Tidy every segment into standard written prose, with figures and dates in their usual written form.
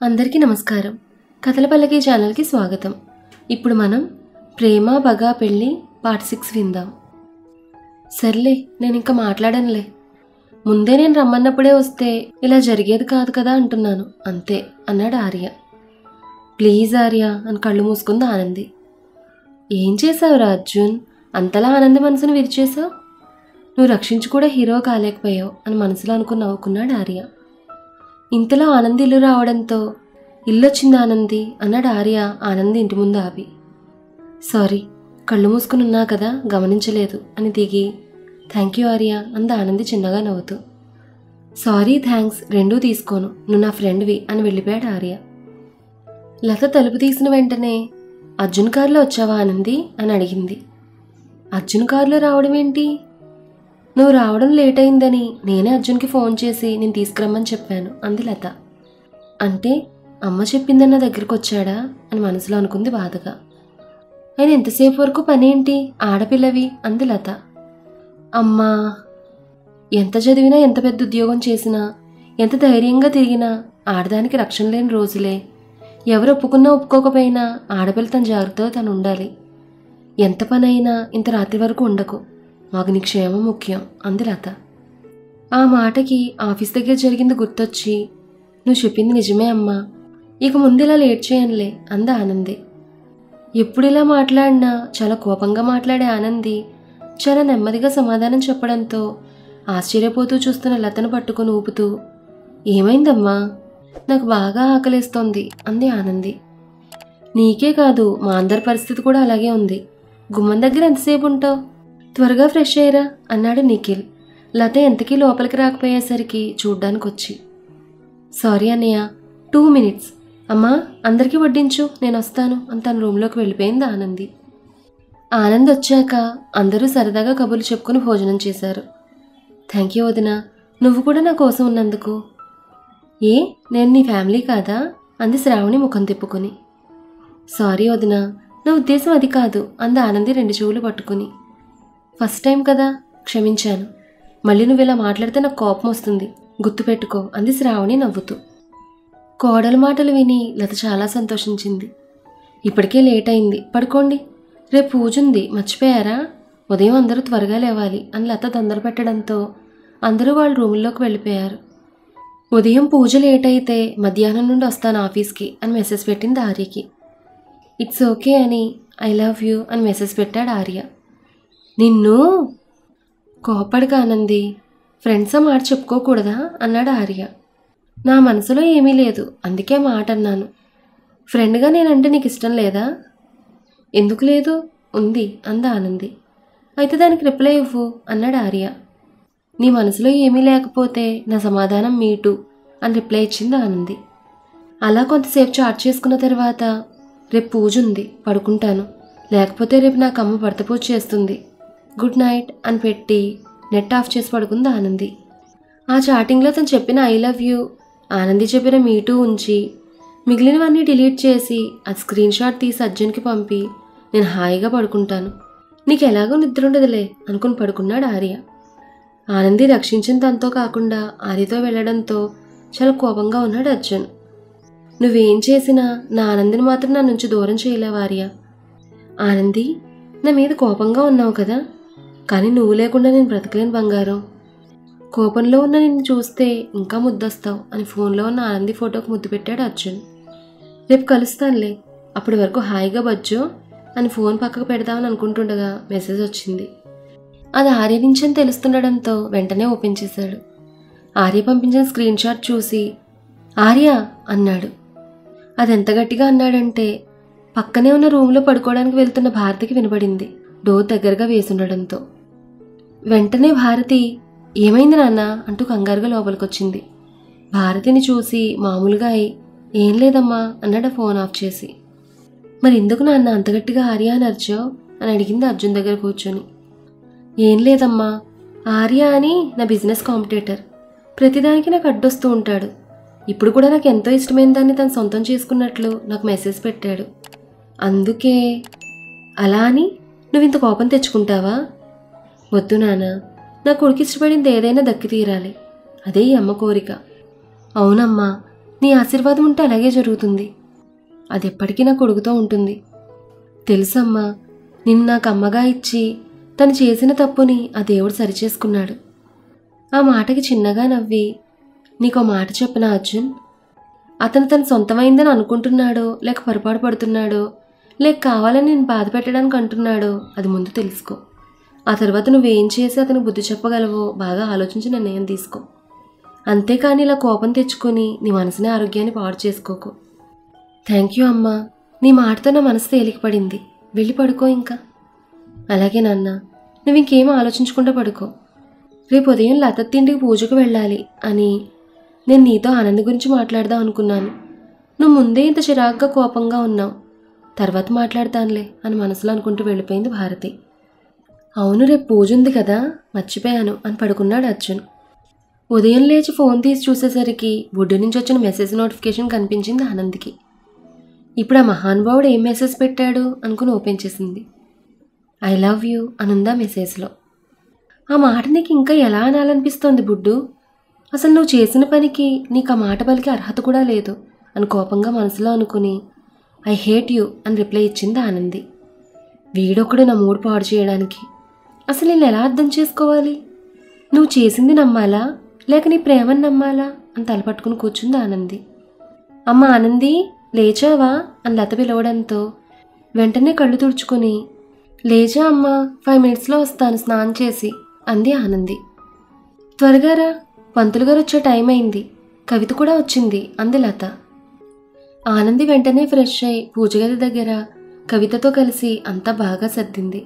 అందరికీ నమస్కారం. కథల పల్లకి ఛానల్కి స్వాగతం. ఇప్పుడు మనం ప్రేమ బగా పెళ్ళి పార్ట్ 6 విందాం. సర్లే, నేను ఇంకా మాట్లాడనులే. ముందే నేను రమ్మన్నప్పుడే వస్తే ఇలా జరిగేది కాదు కదా అంటున్నాను అంతే అన్నాడు ఆర్య. ప్లీజ్ ఆర్య అని కళ్ళు మూసుకుంది ఆనంది. ఏం చేసావురా అర్జున్, అంతలా ఆనంది మనసును విరిచేసావు? నువ్వు రక్షించి కూడా హీరో కాలేకపోయావు అని మనసులో అనుకుని నవ్వుకున్నాడు ఆర్య. ఇంతలో ఆనంది ఇల్లు రావడంతో ఇల్లొచ్చింది ఆనంది అన్నాడు ఆర్య ఆనంది ఇంటి ముందు ఆపి. సారీ, కళ్ళు మూసుకుని ఉన్నా కదా గమనించలేదు అని దిగి థ్యాంక్ యూ ఆర్య అంది ఆనంది చిన్నగా నవ్వుతూ. సారీ థ్యాంక్స్ రెండూ తీసుకోను, నువ్వు నా ఫ్రెండ్వి అని వెళ్ళిపోయాడు ఆర్య. లత తలుపు తీసిన వెంటనే అర్జున్ కారులో వచ్చావా ఆనంది అని అడిగింది. అర్జున్ కారులో రావడం ఏంటి? నువ్వు రావడం లేట్ అయిందని నేనే అర్జున్కి ఫోన్ చేసి నేను తీసుకురమ్మని చెప్పాను అంది లత. అంటే అమ్మ చెప్పిందన్న దగ్గరకు వచ్చాడా అని మనసులో అనుకుంది బాధగా. ఆయన ఎంతసేపు వరకు పనేంటి, ఆడపిల్లవి అంది లత. అమ్మా, ఎంత చదివినా ఎంత పెద్ద ఉద్యోగం చేసినా ఎంత ధైర్యంగా తిరిగినా ఆడదానికి రక్షణ లేని రోజులే. ఎవరు ఒప్పుకున్నా ఒప్పుకోకపోయినా ఆడపిల్ల తన జాగ్రత్తగా తను ఉండాలి. ఎంత పనైనా ఇంత రాత్రి వరకు ఉండకు, మాకు నీ క్షేమం ముఖ్యం అంది లత. ఆ మాటకి ఆఫీస్ దగ్గర జరిగింది గుర్తొచ్చి నువ్వు చెప్పింది నిజమే అమ్మా, ఇక ముందు ఇలా లేట్ చేయనులే అంది ఆనంది. ఎప్పుడు ఇలా మాట్లాడినా చాలా కోపంగా మాట్లాడే ఆనంది చాలా నెమ్మదిగా సమాధానం చెప్పడంతో ఆశ్చర్యపోతూ చూస్తున్న లతను పట్టుకుని ఊపుతూ ఏమైందమ్మా, నాకు బాగా ఆకలేస్తోంది అంది ఆనంది. నీకే కాదు మా అందరి పరిస్థితి కూడా అలాగే ఉంది. గుమ్మం దగ్గర ఎంతసేపు ఉంటావు, త్వరగా ఫ్రెష్ అయ్యరా అన్నాడు నిఖిల్ లత ఎంతకీ లోపలికి రాకపోయేసరికి చూడ్డానికి వచ్చి. సారీ అన్నయ్య, 2 minutes. అమ్మా అందరికీ వడ్డించు, నేను వస్తాను అని తన రూమ్లోకి వెళ్ళిపోయింది ఆనంది. ఆనంద్ వచ్చాక అందరూ సరదాగా కబుర్లు చెప్పుకుని భోజనం చేశారు. థ్యాంక్ యూ వదిన, నువ్వు కూడా నా కోసం ఉన్నందుకు. ఏ, నేను నీ ఫ్యామిలీ కాదా అంది శ్రావణి ముఖం తిప్పుకొని. సారీ వదిన, నా ఉద్దేశం అది కాదు అంది ఆనంది 2 చెవులు పట్టుకుని. ఫస్ట్ టైం కదా, క్షమించాను. మళ్ళీ నువ్వు ఇలా మాట్లాడితే నాకు కోపం వస్తుంది, గుర్తుపెట్టుకో అంది శ్రావణి నవ్వుతూ. కోడల మాటలు విని లత చాలా సంతోషించింది. ఇప్పటికే లేట్ అయింది, పడుకోండి, రేపు పూజ ఉంది మర్చిపోయారా, ఉదయం అందరూ త్వరగా లేవాలి అని లత తొందర పెట్టడంతో అందరూ వాళ్ళ రూముల్లోకి వెళ్ళిపోయారు. ఉదయం పూజ లేట్ అయితే మధ్యాహ్నం నుండి వస్తాను ఆఫీస్కి అని మెసేజ్ పెట్టింది ఆర్యకి. ఇట్స్ ఓకే అని ఐ లవ్ యూ అని మెసేజ్ పెట్టాడు ఆర్య. నిన్ను కోపడిక ఆనంది, ఫ్రెండ్స్ ఆ మాట చెప్పుకోకూడదా అన్నాడు ఆర్య. నా మనసులో ఏమీ లేదు, అందుకే మాట అన్నాను. ఫ్రెండ్గా నేనంటే నీకు ఇష్టం లేదా? ఎందుకు లేదు, ఉంది అంది ఆనంది. అయితే దానికి రిప్లై ఇవ్వు అన్నాడు ఆర్య. నీ మనసులో ఏమీ లేకపోతే నా సమాధానం మీటు అని రిప్లై ఇచ్చింది ఆనంది. అలా కొంతసేపు చాట్ చేసుకున్న తర్వాత రేపు పూజ ఉంది, పడుకుంటాను, లేకపోతే రేపు నాకు అమ్మ భర్త పూజ చేస్తుంది, గుడ్ నైట్ అని పెట్టి నెట్ ఆఫ్ చేసి పడుకుంది ఆనంది. ఆ చాటింగ్లో తను చెప్పిన ఐ లవ్ యూ, ఆనంది చెప్పిన మీటూ ఉంచి మిగిలినవన్నీ డిలీట్ చేసి అది స్క్రీన్ షాట్ తీసి అర్జున్కి పంపి నేను హాయిగా పడుకుంటాను, నీకు ఎలాగో నిద్ర ఉండదులే అనుకుని పడుకున్నాడు ఆర్య. ఆనంది రక్షించిన తనతో కాకుండా ఆర్యతో వెళ్ళడంతో చాలా కోపంగా ఉన్నాడు అర్జున్. నువ్వేం చేసినా నా ఆనందిని మాత్రం నా నుంచి దూరం చేయలేవు ఆర్య. ఆనంది, నా మీద కోపంగా ఉన్నావు కదా, కానీ నువ్వు లేకుండా నేను బ్రతకలేను బంగారం. కోపంలో ఉన్న నిన్ను చూస్తే ఇంకా ముద్దొస్తావు అని ఫోన్లో ఉన్న ఆనంది ఫోటోకి ముద్దు పెట్టాడు అర్జున్. రేపు కలుస్తానులే, అప్పటి వరకు హాయిగా బజ్జో అని ఫోన్ పక్కకు పెడదామని అనుకుంటుండగా మెసేజ్ వచ్చింది. అది ఆర్య నుంచి అని తెలుస్తుండడంతో వెంటనే ఓపెన్ చేశాడు. ఆర్య పంపించిన స్క్రీన్ షాట్ చూసి ఆర్య అన్నాడు. అది ఎంత గట్టిగా అన్నాడంటే పక్కనే ఉన్న రూమ్లో పడుకోవడానికి వెళ్తున్న భారతికి వినపడింది, డోర్ దగ్గరగా వేసుండడంతో. వెంటనే భారతి ఏమైంది నాన్న అంటూ కంగారుగా లోపలికొచ్చింది. భారతిని చూసి మామూలుగా అయి ఏం లేదమ్మా అన్నాడు ఫోన్ ఆఫ్ చేసి. మరి ఎందుకు నాన్న అంత గట్టిగా ఆర్య అని అర్జావు అని అడిగింది అర్జున్ దగ్గర కూర్చొని. ఏం లేదమ్మా, ఆర్య అని నా బిజినెస్ కాంపిటేటర్, ప్రతిదానికి నాకు అడ్డొస్తూ ఉంటాడు. ఇప్పుడు కూడా నాకు ఎంతో ఇష్టమైన దాన్ని తను సొంతం చేసుకున్నట్లు నాకు మెసేజ్ పెట్టాడు, అందుకే. అలా అని నువ్వు ఇంత కోపం తెచ్చుకుంటావా? వద్దు నాన్న, నా కొడుకు ఇష్టపడింది ఏదైనా దక్కి తీరాలి, అదే ఈ అమ్మ కోరిక. అవునమ్మా, నీ ఆశీర్వాదం ఉంటే అలాగే జరుగుతుంది. అది ఎప్పటికీ నా కొడుకుతో ఉంటుంది. తెలుసమ్మా, నిన్ను నాకు అమ్మగా ఇచ్చి తను చేసిన తప్పుని ఆ దేవుడు సరిచేసుకున్నాడు. ఆ మాటకి చిన్నగా నవ్వి, నీకో మాట చెప్పనా అర్జున్? అతను తన సొంతమైందని అనుకుంటున్నాడో, లేక పొరపాటు పడుతున్నాడో, లేక కావాలని నేను బాధ పెట్టడానికి అంటున్నాడో అది ముందు తెలుసుకో. ఆ తర్వాత నువ్వేం చేసి అతను బుద్ధి చెప్పగలవో బాగా ఆలోచించి నిర్ణయం తీసుకో. అంతేకాని ఇలా కోపం తెచ్చుకొని నీ మనసుని ఆరోగ్యాన్ని పాడు చేసుకోకు. థ్యాంక్ యూ అమ్మా, నీ మాటతో నా మనసు తేలికపడింది. వెళ్ళి పడుకో ఇంకా. అలాగే నాన్న, నువ్వు ఇంకేమీ ఆలోచించకుండా పడుకో. రేపు ఉదయం లత తిండికి పూజకు వెళ్ళాలి అని నేను నీతో ఆనంద్ గురించి మాట్లాడదాం అనుకున్నాను. నువ్వు ముందే ఇంత చిరాగ్గా కోపంగా ఉన్నావు. తర్వాత మాట్లాడతానులే అని మనసులో అనుకుంటూ వెళ్ళిపోయింది భారతి. అవును, రేపు పూజ ఉంది కదా, మర్చిపోయాను అని పడుకున్నాడు అర్జున్. ఉదయం లేచి ఫోన్ తీసి చూసేసరికి బుడ్డు నుంచి వచ్చిన మెసేజ్ నోటిఫికేషన్ కనిపించింది ఆనంద్కి. ఇప్పుడు ఆ మహానుభావుడు ఏం మెసేజ్ పెట్టాడు అనుకుని ఓపెన్ చేసింది. ఐ లవ్ యూ అనుందా మెసేజ్లో. ఆ మాట నీకు ఇంకా ఎలా అనాలనిపిస్తోంది బుడ్డు? అసలు నువ్వు చేసిన పనికి నీకు ఆ మాట పలికే అర్హత కూడా లేదు అని కోపంగా మనసులో అనుకుని ఐ హేట్ యూ అని రిప్లై ఇచ్చింది ఆనంది. వీడొకడు నా మూడు పాడు చేయడానికి. అసలు నేను ఎలా అర్థం చేసుకోవాలి? నువ్వు చేసింది నమ్మాలా లేక నీ ప్రేమను నమ్మాలా అని తలపట్టుకుని కూర్చుంది ఆనంది. అమ్మ ఆనంది, లేచావా అని లత పిలవడంతో వెంటనే కళ్ళు తుడుచుకొని లేచా అమ్మా, 5 మినిట్స్లో వస్తాను స్నానం చేసి అంది ఆనంది. త్వరగా రా, పంతులు గారు వచ్చే టైం అయింది, కవిత కూడా వచ్చింది అంది లత. ఆనంది వెంటనే ఫ్రెష్ అయి పూజగది దగ్గర కవితతో కలిసి అంతా బాగా సర్దింది.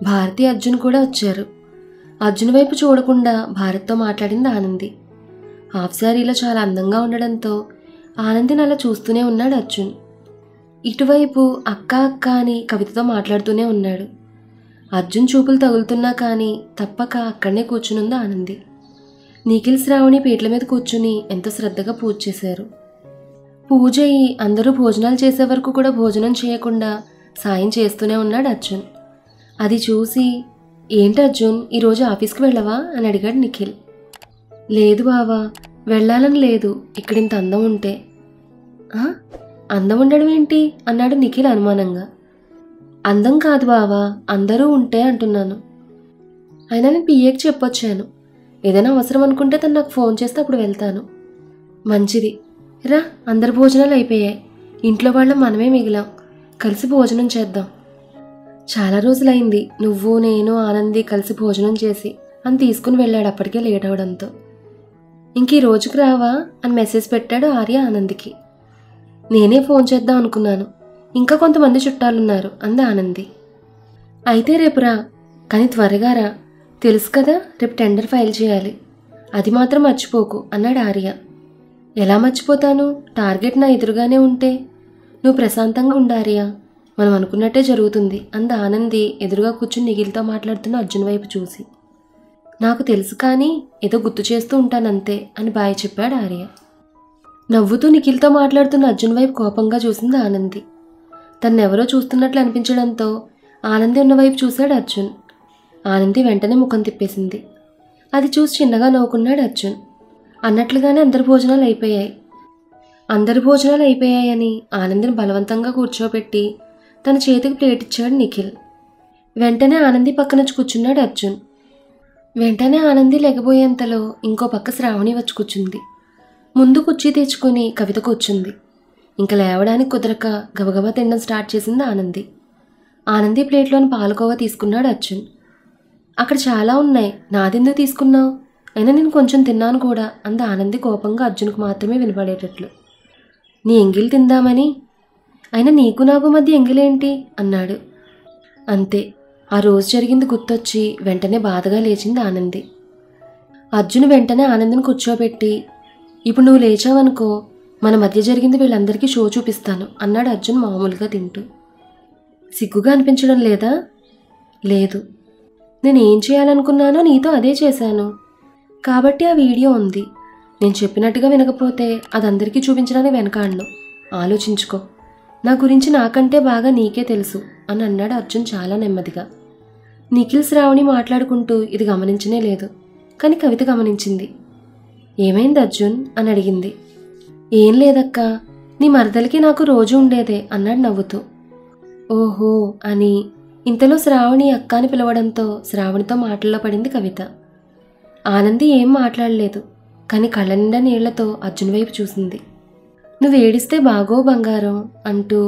భారతి అర్జున్ కూడా వచ్చారు. అర్జున్ వైపు చూడకుండా భారత్తో మాట్లాడింది ఆనంది. హాఫ్ శారీలో చాలా అందంగా ఉండడంతో ఆనందిని అలా చూస్తూనే ఉన్నాడు అర్జున్. ఇటువైపు అక్క అక్క అని కవితతో మాట్లాడుతూనే ఉన్నాడు. అర్జున్ చూపులు తగులుతున్నా కానీ తప్పక అక్కడనే కూర్చునుంది ఆనంది. నిఖిల్ శ్రావణి పీటల మీద కూర్చుని ఎంతో శ్రద్ధగా పూజ చేశారు. పూజ అయ్యి అందరూ భోజనాలు చేసే వరకు కూడా భోజనం చేయకుండా సాయం చేస్తూనే ఉన్నాడు అర్జున్. అది చూసి ఏంటి అర్జున్, ఈరోజు ఆఫీస్కి వెళ్ళవా అని అడిగాడు నిఖిల్. లేదు బావా, వెళ్ళాలని లేదు, ఇక్కడింత అందం ఉంటే. అందం ఉండడం ఏంటి అన్నాడు నిఖిల్ అనుమానంగా. అందం కాదు బావా, అందరూ ఉంటే అంటున్నాను. అయినా నేను పిఏకి చెప్పొచ్చాను, ఏదైనా అవసరం అనుకుంటే తను నాకు ఫోన్ చేస్తే అప్పుడు వెళ్తాను. మంచిది రా, అందరు భోజనాలు అయిపోయాయి, ఇంట్లో వాళ్ళం మనమే మిగిలాం, కలిసి భోజనం చేద్దాం. చాలా రోజులైంది నువ్వు నేను ఆనంది కలిసి భోజనం చేసి అని తీసుకుని వెళ్ళాడు అప్పటికే లేట్ అవడంతో. ఇంక ఈ రోజుకి రావా అని మెసేజ్ పెట్టాడు ఆర్య ఆనందికి. నేనే ఫోన్ చేద్దాం అనుకున్నాను, ఇంకా కొంతమంది చుట్టాలున్నారు అంది ఆనంది. అయితే రేపు రా, కానీ త్వరగా రా, తెలుసు కదా రేపు టెండర్ ఫైల్ చేయాలి, అది మాత్రం మర్చిపోకు అన్నాడు ఆర్య. ఎలా మర్చిపోతాను, టార్గెట్ నా ఎదురుగానే ఉంటే. నువ్వు ప్రశాంతంగా ఉండారియా, మనం అనుకున్నట్టే జరుగుతుంది అంది ఆనంది ఎదురుగా కూర్చుని నిఖిల్తో మాట్లాడుతున్న అర్జున్ వైపు చూసి. నాకు తెలుసు కానీ ఏదో గుర్తు చేస్తూ ఉంటానంతే అని బాయ్ చెప్పాడు ఆర్య. నవ్వుతూ నిఖిల్తో మాట్లాడుతున్న అర్జున్ వైపు కోపంగా చూసింది ఆనంది. తన్నెవరో చూస్తున్నట్లు అనిపించడంతో ఆనంది ఉన్న వైపు చూశాడు అర్జున్. ఆనంది వెంటనే ముఖం తిప్పేసింది. అది చూసి చిన్నగా నవ్వుకున్నాడు అర్జున్. అన్నట్లుగానే అందరి భోజనాలు అయిపోయాయని ఆనందిని బలవంతంగా కూర్చోబెట్టి తన చేతికి ప్లేట్ ఇచ్చాడు నిఖిల్. వెంటనే ఆనంది పక్కనొచ్చి కూర్చున్నాడు అర్జున్. వెంటనే ఆనంది లెగబోయేంతలో ఇంకో పక్క శ్రావణి వచ్చి కూర్చుంది. ముందు కుర్చీ తెచ్చుకొని కవిత కూర్చుంది. ఇంకా లేవడానికి కుదరక గబగబా తినడం స్టార్ట్ చేసింది ఆనంది. ఆనంది ప్లేట్లోని పాలకోవా తీసుకున్నాడు అర్జున్. అక్కడ చాలా ఉన్నాయి, నాదెందుకు తీసుకున్నావు, అయినా నేను కొంచెం తిన్నాను కూడా అంది ఆనంది కోపంగా అర్జున్కు మాత్రమే వినపడేటట్లు. నీ ఎంగిల్ తిందామని, అయినా నీకు నాకు మధ్య ఎంగిలేంటి అన్నాడు. అంతే, ఆ రోజు జరిగింది గుర్తొచ్చి వెంటనే బాధగా లేచింది ఆనంది. అర్జున్ వెంటనే ఆనందిని కూర్చోబెట్టి, ఇప్పుడు నువ్వు లేచావనుకో మన మధ్య జరిగింది వీళ్ళందరికీ షో చూపిస్తాను అన్నాడు అర్జున్ మామూలుగా తింటూ. సిగ్గుగా అనిపించడం లేదా? లేదు, నేను ఏం చేయాలనుకున్నానో నీతో అదే చేశాను కాబట్టి ఆ వీడియో ఉంది. నేను చెప్పినట్టుగా వినకపోతే అది అందరికీ చూపించడానికి వెనకాడను, ఆలోచించుకో. నా గురించి నాకంటే బాగా నీకే తెలుసు అని అన్నాడు అర్జున్ చాలా నెమ్మదిగా. నిఖిల్ శ్రావణి మాట్లాడుకుంటూ ఇది గమనించనే లేదు, కానీ కవిత గమనించింది. ఏమైంది అర్జున్ అని అడిగింది. ఏం లేదక్క, నీ మరదలికి నాకు రోజు ఉండేదే అన్నాడు నవ్వుతూ. ఓహో అని ఇంతలో శ్రావణి అక్క అని పిలవడంతో శ్రావణితో మాటల్లో పడింది కవిత. ఆనంది ఏం మాట్లాడలేదు, కానీ కళ్ళ నిండా నీళ్లతో అర్జున్ వైపు చూసింది. నువ్వు ఏడిస్తే బాగో బంగారం అంటూ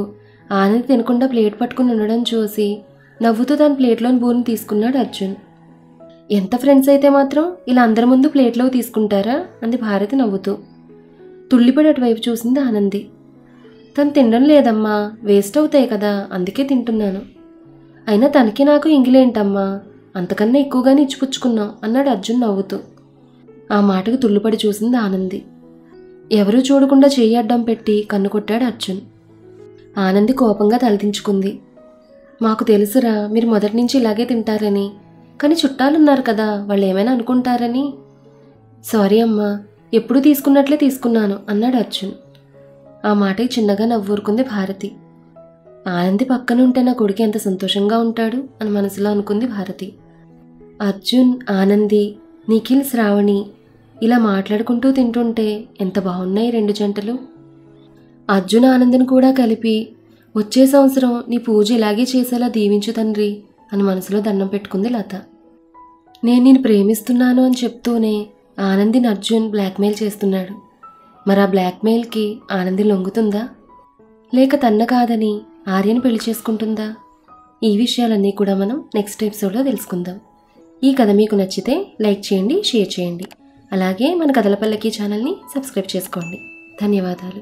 ఆనంది తినకుండా ప్లేట్ పట్టుకుని ఉండడం చూసి నవ్వుతూ తన ప్లేట్లోని బూరిని తీసుకున్నాడు అర్జున్. ఎంత ఫ్రెండ్స్ అయితే మాత్రం ఇలా అందరి ముందు ప్లేట్లో తీసుకుంటారా అంది భారతి నవ్వుతూ. తుళ్ళిపడి అటువైపు చూసింది ఆనంది. తను తినడం లేదమ్మా, వేస్ట్ అవుతాయి కదా, అందుకే తింటున్నాను. అయినా తనకి నాకు ఇంగిలేంటమ్మా, అంతకన్నా ఎక్కువగానే ఇచ్చిపుచ్చుకున్నాం అన్నాడు అర్జున్ నవ్వుతూ. ఆ మాటకు తుళ్ళిపడి చూసింది ఆనంది. ఎవరూ చూడకుండా చెయ్యి అడ్డం పెట్టి కన్ను కొట్టాడు అర్జున్. ఆనంది కోపంగా తలదించుకుంది. మాకు తెలుసురా, మీరు మొదటి నుంచి ఇలాగే తింటారని, కానీ చుట్టాలున్నారు కదా, వాళ్ళు ఏమైనా అనుకుంటారని. సారీ అమ్మా, ఎప్పుడు తీసుకున్నట్లే తీసుకున్నాను అన్నాడు అర్జున్. ఆ మాటకి చిన్నగా నవ్వూరుకుంది భారతి. ఆనంది పక్కన ఉంటే నా కొడుకు ఎంత సంతోషంగా ఉంటాడు అని మనసులో అనుకుంది భారతి. అర్జున్, ఆనంది, నిఖిల్, శ్రావణి ఇలా మాట్లాడుకుంటూ తింటుంటే ఎంత బాగున్నాయి రెండు జంటలు. అర్జున్ ఆనందిని కూడా కలిపి వచ్చే సంవత్సరం నీ పూజ ఇలాగే చేసేలా దీవించు తండ్రి అని మనసులో దండం పెట్టుకుంది లత. నేను నిన్ను ప్రేమిస్తున్నాను అని చెప్తూనే ఆనందిని అర్జున్ బ్లాక్మెయిల్ చేస్తున్నాడు. మరి ఆ బ్లాక్మెయిల్కి ఆనంది లొంగుతుందా, లేక తన్న కాదని ఆర్యని పెళ్లి చేసుకుంటుందా? ఈ విషయాలన్నీ కూడా మనం నెక్స్ట్ ఎపిసోడ్లో తెలుసుకుందాం. ఈ కథ మీకు నచ్చితే లైక్ చేయండి, షేర్ చేయండి. అలాగే మన కథల పల్లకి ఛానల్ని సబ్స్క్రైబ్ చేసుకోండి. ధన్యవాదాలు.